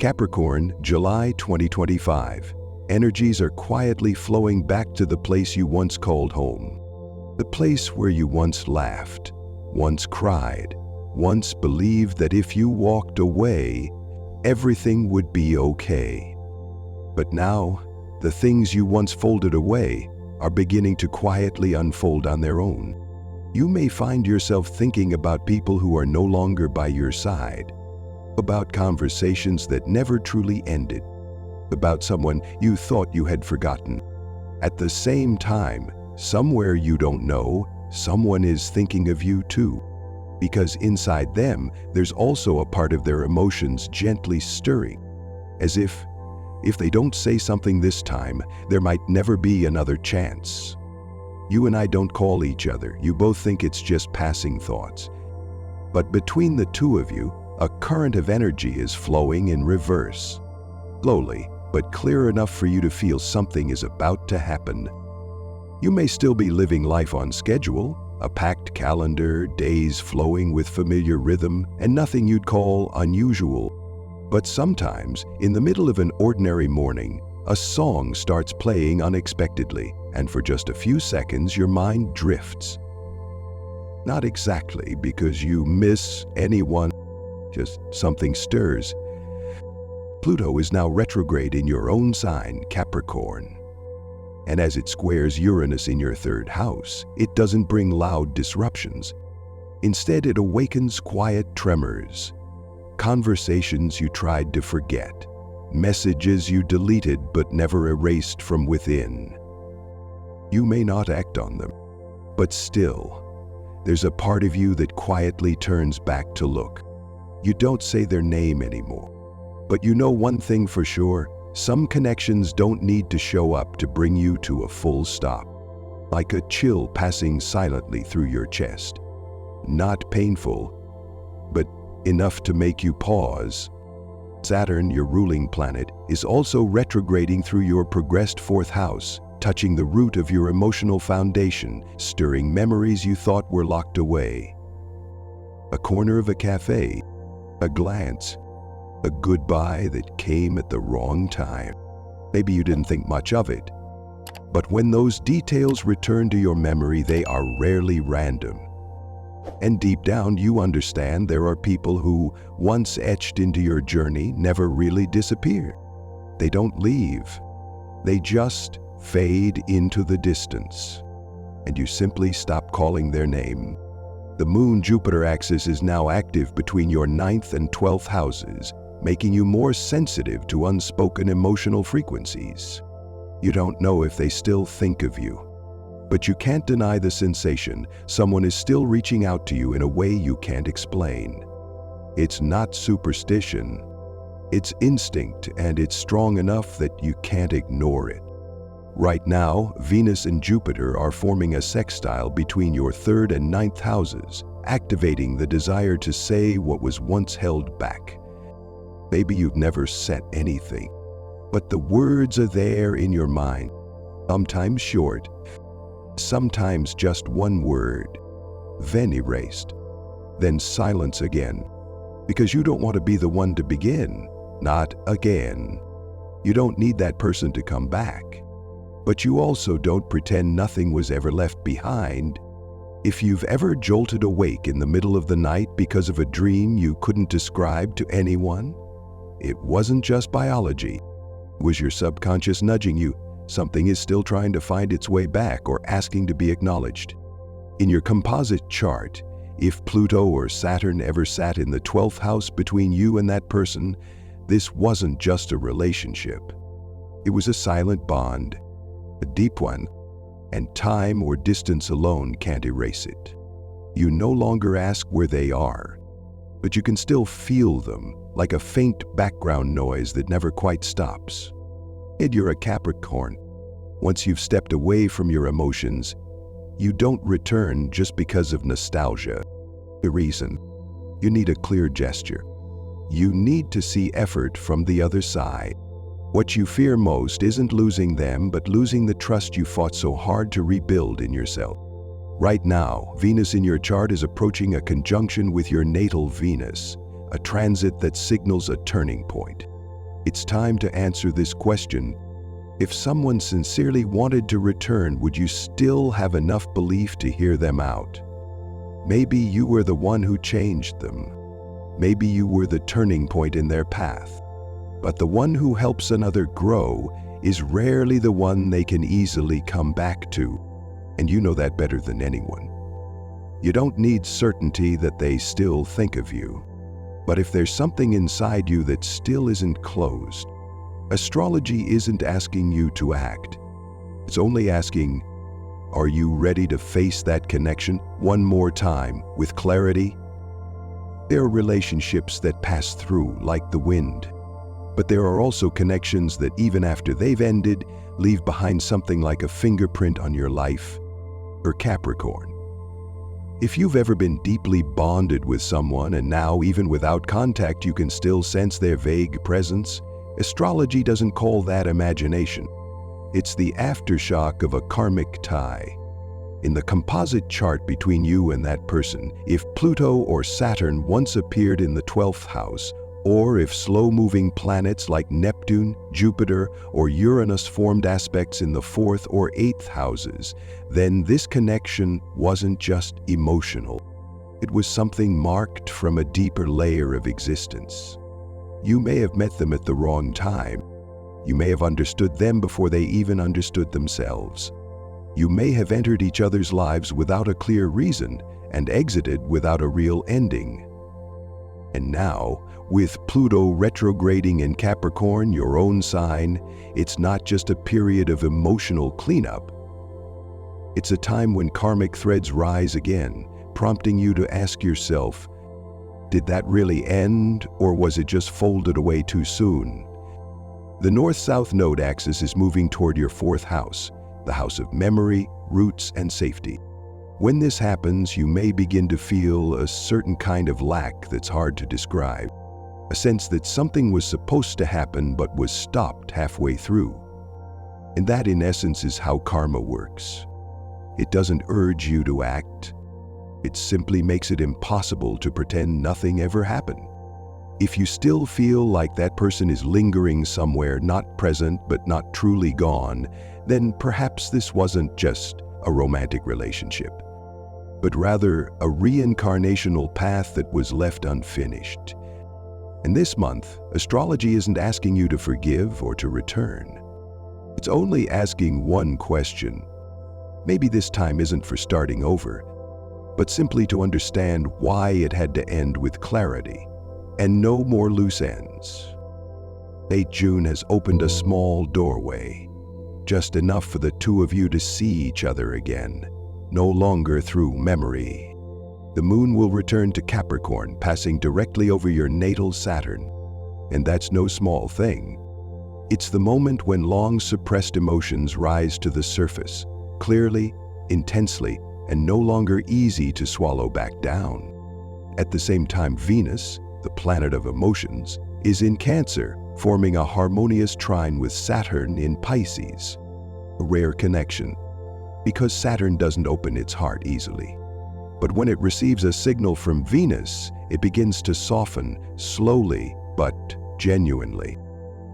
Capricorn, July 2025. Energies are quietly flowing back to the place you once called home. The place where you once laughed, once cried, once believed that if you walked away, everything would be okay. But now, the things you once folded away are beginning to quietly unfold on their own. You may find yourself thinking about people who are no longer by your side, about conversations that never truly ended, about someone you thought you had forgotten. At the same time, somewhere you don't know, someone is thinking of you too, because inside them, there's also a part of their emotions gently stirring, as if they don't say something this time, there might never be another chance. You and I don't call each other. You both think it's just passing thoughts. But between the two of you, a current of energy is flowing in reverse. Slowly, but clear enough for you to feel something is about to happen. You may still be living life on schedule, a packed calendar, days flowing with familiar rhythm, and nothing you'd call unusual. But sometimes, in the middle of an ordinary morning, a song starts playing unexpectedly, and for just a few seconds your mind drifts. Not exactly because you miss anyone, just something stirs. Pluto is now retrograde in your own sign, Capricorn. And as it squares Uranus in your third house, it doesn't bring loud disruptions. Instead, it awakens quiet tremors. Conversations you tried to forget. Messages you deleted but never erased from within. You may not act on them, but still, there's a part of you that quietly turns back to look. You don't say their name anymore, but you know one thing for sure, some connections don't need to show up to bring you to a full stop. Like a chill passing silently through your chest. Not painful, but enough to make you pause. Saturn, your ruling planet, is also retrograding through your progressed fourth house, touching the root of your emotional foundation, stirring memories you thought were locked away. A corner of a cafe, a glance, a goodbye that came at the wrong time. Maybe you didn't think much of it, but when those details return to your memory, they are rarely random. And deep down, you understand there are people who, once etched into your journey, never really disappear. They don't leave. They just fade into the distance. And you simply stop calling their name. The Moon-Jupiter axis is now active between your 9th and 12th houses, making you more sensitive to unspoken emotional frequencies. You don't know if they still think of you. But you can't deny the sensation someone is still reaching out to you in a way you can't explain. It's not superstition. It's instinct, and it's strong enough that you can't ignore it. Right now, Venus and Jupiter are forming a sextile between your 3rd and 9th houses, activating the desire to say what was once held back. Maybe you've never said anything, but the words are there in your mind, sometimes short, sometimes just one word, then erased, then silence again, because you don't want to be the one to begin, not again. You don't need that person to come back, but you also don't pretend nothing was ever left behind. If you've ever jolted awake in the middle of the night because of a dream you couldn't describe to anyone, it wasn't just biology. It was your subconscious nudging you. Something is still trying to find its way back or asking to be acknowledged. In your composite chart, if Pluto or Saturn ever sat in the 12th house between you and that person, this wasn't just a relationship. It was a silent bond, a deep one, and time or distance alone can't erase it. You no longer ask where they are, but you can still feel them, like a faint background noise that never quite stops. And you're a Capricorn. Once you've stepped away from your emotions, you don't return just because of nostalgia. The reason, you need a clear gesture. You need to see effort from the other side. What you fear most isn't losing them, but losing the trust you fought so hard to rebuild in yourself. Right now, Venus in your chart is approaching a conjunction with your natal Venus, a transit that signals a turning point. It's time to answer this question. If someone sincerely wanted to return, would you still have enough belief to hear them out? Maybe you were the one who changed them. Maybe you were the turning point in their path. But the one who helps another grow is rarely the one they can easily come back to, and you know that better than anyone. You don't need certainty that they still think of you. But if there's something inside you that still isn't closed, astrology isn't asking you to act. It's only asking, are you ready to face that connection one more time with clarity? There are relationships that pass through like the wind, but there are also connections that even after they've ended, leave behind something like a fingerprint on your life. Or Capricorn. If you've ever been deeply bonded with someone and now, even without contact, you can still sense their vague presence, astrology doesn't call that imagination. It's the aftershock of a karmic tie. In the composite chart between you and that person, if Pluto or Saturn once appeared in the 12th house, or if slow-moving planets like Neptune, Jupiter, or Uranus formed aspects in the 4th or 8th houses, then this connection wasn't just emotional. It was something marked from a deeper layer of existence. You may have met them at the wrong time. You may have understood them before they even understood themselves. You may have entered each other's lives without a clear reason and exited without a real ending. And now, with Pluto retrograding in Capricorn, your own sign, it's not just a period of emotional cleanup. It's a time when karmic threads rise again, prompting you to ask yourself, did that really end, or was it just folded away too soon? The North-South node axis is moving toward your 4th house, the house of memory, roots, and safety. When this happens, you may begin to feel a certain kind of lack that's hard to describe, a sense that something was supposed to happen but was stopped halfway through. And that, in essence, is how karma works. It doesn't urge you to act. It simply makes it impossible to pretend nothing ever happened. If you still feel like that person is lingering somewhere, not present but not truly gone, then perhaps this wasn't just a romantic relationship, but rather a reincarnational path that was left unfinished. And this month, astrology isn't asking you to forgive or to return. It's only asking one question. Maybe this time isn't for starting over, but simply to understand why it had to end with clarity and no more loose ends. Late June has opened a small doorway, just enough for the two of you to see each other again, no longer through memory. The moon will return to Capricorn, passing directly over your natal Saturn. And that's no small thing. It's the moment when long-suppressed emotions rise to the surface, clearly, intensely, and no longer easy to swallow back down. At the same time, Venus, the planet of emotions, is in Cancer, forming a harmonious trine with Saturn in Pisces. A rare connection, because Saturn doesn't open its heart easily. But when it receives a signal from Venus, it begins to soften, slowly but genuinely.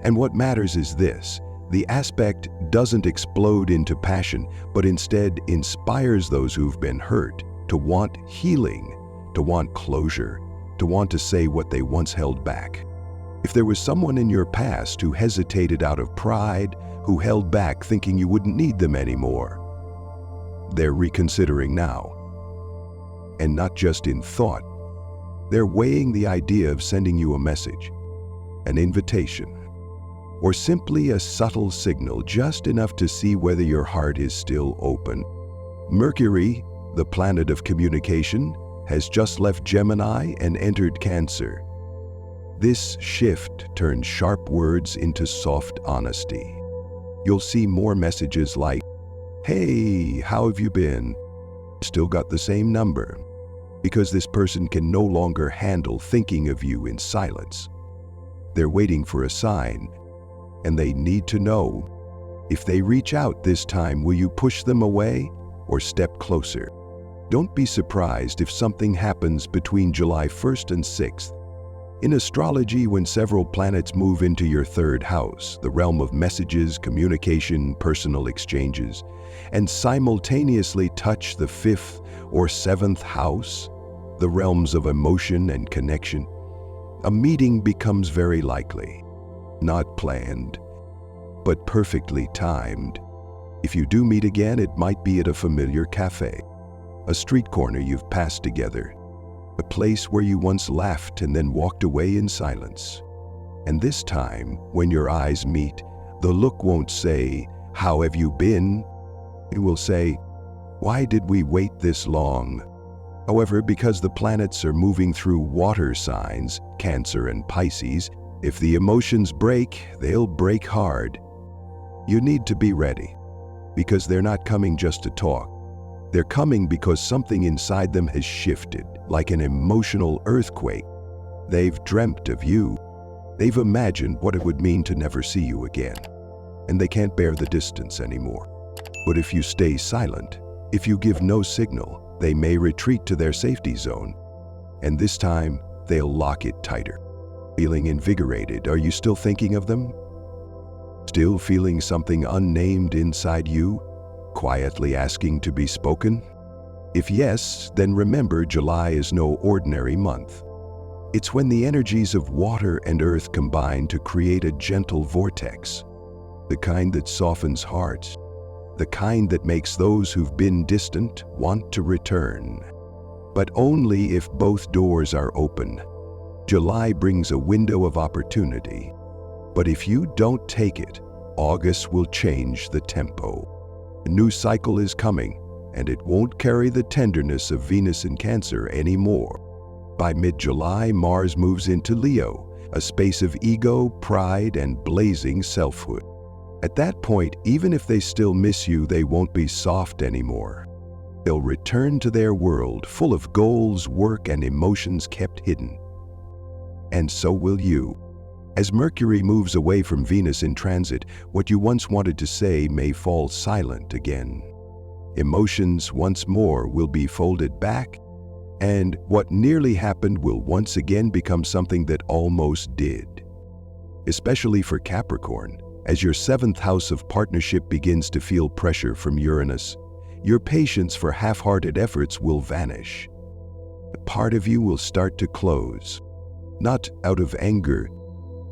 And what matters is this: the aspect doesn't explode into passion, but instead inspires those who've been hurt to want healing, to want closure, to want to say what they once held back. If there was someone in your past who hesitated out of pride, who held back thinking you wouldn't need them anymore, they're reconsidering now. And not just in thought. They're weighing the idea of sending you a message, an invitation, or simply a subtle signal, just enough to see whether your heart is still open. Mercury, the planet of communication, has just left Gemini and entered Cancer. This shift turns sharp words into soft honesty. You'll see more messages like, "Hey, how have you been?" Still got the same number, because this person can no longer handle thinking of you in silence. They're waiting for a sign, and they need to know. If they reach out this time, will you push them away or step closer? Don't be surprised if something happens between July 1st and 6th. In astrology, when several planets move into your third house, the realm of messages, communication, personal exchanges, and simultaneously touch the fifth or seventh house, the realms of emotion and connection, a meeting becomes very likely. Not planned, but perfectly timed. If you do meet again, it might be at a familiar cafe, a street corner you've passed together, a place where you once laughed and then walked away in silence. And this time, when your eyes meet, the look won't say, "How have you been?" It will say, "Why did we wait this long?" However, because the planets are moving through water signs, Cancer and Pisces, if the emotions break, they'll break hard. You need to be ready, because they're not coming just to talk. They're coming because something inside them has shifted, like an emotional earthquake. They've dreamt of you. They've imagined what it would mean to never see you again. And they can't bear the distance anymore. But if you stay silent, if you give no signal, they may retreat to their safety zone. And this time, they'll lock it tighter. Feeling invigorated, are you still thinking of them? Still feeling something unnamed inside you, quietly asking to be spoken? If yes, then remember July is no ordinary month. It's when the energies of water and earth combine to create a gentle vortex, the kind that softens hearts, the kind that makes those who've been distant want to return. But only if both doors are open. July brings a window of opportunity. But if you don't take it, August will change the tempo. A new cycle is coming, and it won't carry the tenderness of Venus in Cancer anymore. By mid-July, Mars moves into Leo, a space of ego, pride, and blazing selfhood. At that point, even if they still miss you, they won't be soft anymore. They'll return to their world full of goals, work, and emotions kept hidden. And so will you. As Mercury moves away from Venus in transit, what you once wanted to say may fall silent again. Emotions once more will be folded back, and what nearly happened will once again become something that almost did. Especially for Capricorn, as your seventh house of partnership begins to feel pressure from Uranus, your patience for half-hearted efforts will vanish. A part of you will start to close, not out of anger,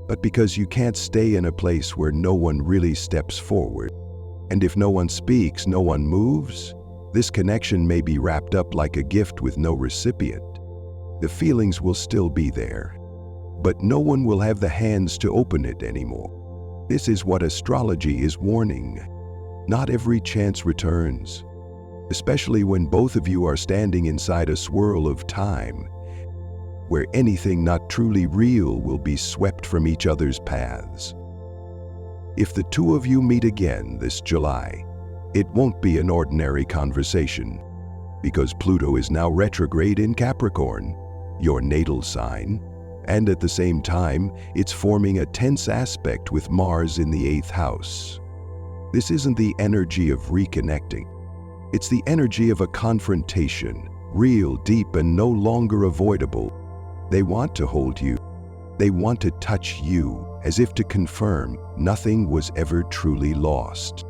but because you can't stay in a place where no one really steps forward. And if no one speaks, no one moves, this connection may be wrapped up like a gift with no recipient. The feelings will still be there, but no one will have the hands to open it anymore. This is what astrology is warning. Not every chance returns, especially when both of you are standing inside a swirl of time, where anything not truly real will be swept from each other's paths. If the two of you meet again this July, it won't be an ordinary conversation, because Pluto is now retrograde in Capricorn, your natal sign, and at the same time, it's forming a tense aspect with Mars in the 8th house. This isn't the energy of reconnecting. It's the energy of a confrontation, real, deep, and no longer avoidable. They want to hold you. They want to touch you, as if to confirm nothing was ever truly lost.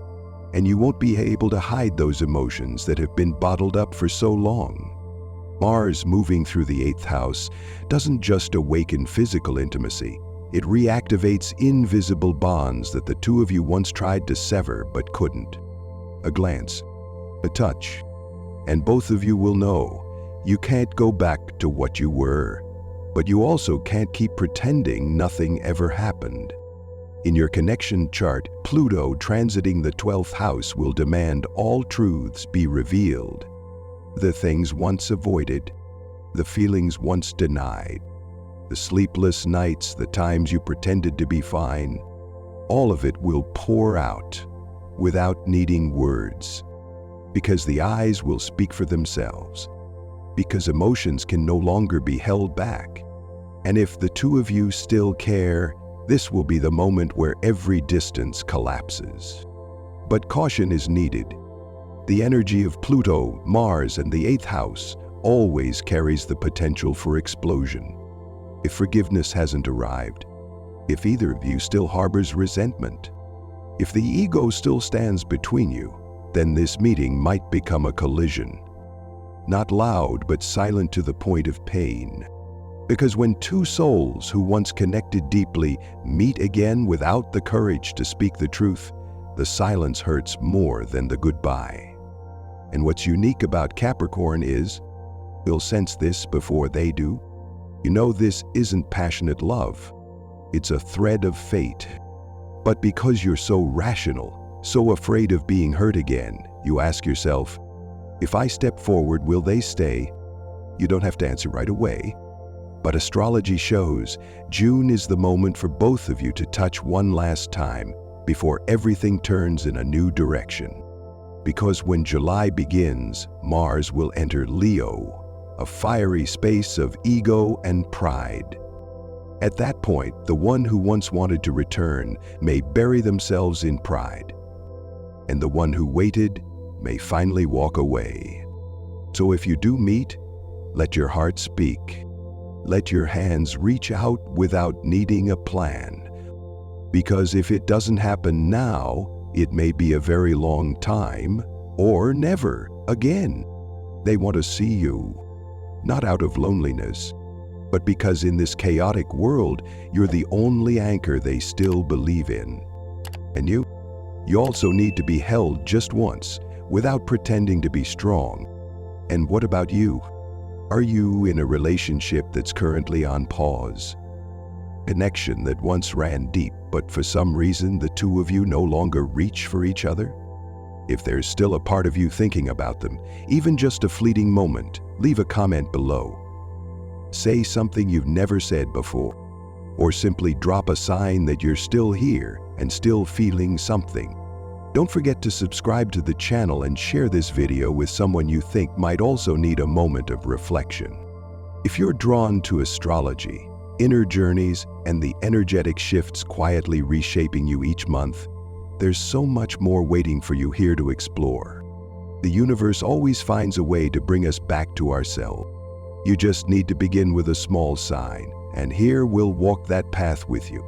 And you won't be able to hide those emotions that have been bottled up for so long. Mars moving through the 8th house doesn't just awaken physical intimacy. It reactivates invisible bonds that the two of you once tried to sever but couldn't. A glance, a touch, and both of you will know you can't go back to what you were. But you also can't keep pretending nothing ever happened. In your connection chart, Pluto transiting the 12th house will demand all truths be revealed. The things once avoided, the feelings once denied, the sleepless nights, the times you pretended to be fine, all of it will pour out without needing words, because the eyes will speak for themselves, because emotions can no longer be held back. And if the two of you still care, this will be the moment where every distance collapses. But caution is needed. The energy of Pluto, Mars, and the 8th house always carries the potential for explosion. if forgiveness hasn't arrived, if either of you still harbors resentment, if the ego still stands between you, then this meeting might become a collision. Not loud, but silent to the point of pain. Because when two souls who once connected deeply meet again without the courage to speak the truth, the silence hurts more than the goodbye. And what's unique about Capricorn is, you'll sense this before they do. You know this isn't passionate love. It's a thread of fate. But because you're so rational, so afraid of being hurt again, you ask yourself, if I step forward, will they stay? You don't have to answer right away. But astrology shows June is the moment for both of you to touch one last time before everything turns in a new direction. Because when July begins, Mars will enter Leo, a fiery space of ego and pride. At that point, the one who once wanted to return may bury themselves in pride, and the one who waited may finally walk away. So if you do meet, let your heart speak. Let your hands reach out without needing a plan. Because if it doesn't happen now, it may be a very long time, or never again. They want to see you, not out of loneliness, but because in this chaotic world, you're the only anchor they still believe in. And you also need to be held just once, without pretending to be strong. And what about you? Are you in a relationship that's currently on pause? Connection that once ran deep, but for some reason the two of you no longer reach for each other? If there's still a part of you thinking about them, even just a fleeting moment, leave a comment below. Say something you've never said before, or simply drop a sign that you're still here and still feeling something. Don't forget to subscribe to the channel and share this video with someone you think might also need a moment of reflection. If you're drawn to astrology, inner journeys, and the energetic shifts quietly reshaping you each month, there's so much more waiting for you here to explore. The universe always finds a way to bring us back to ourselves. You just need to begin with a small sign, and here we'll walk that path with you.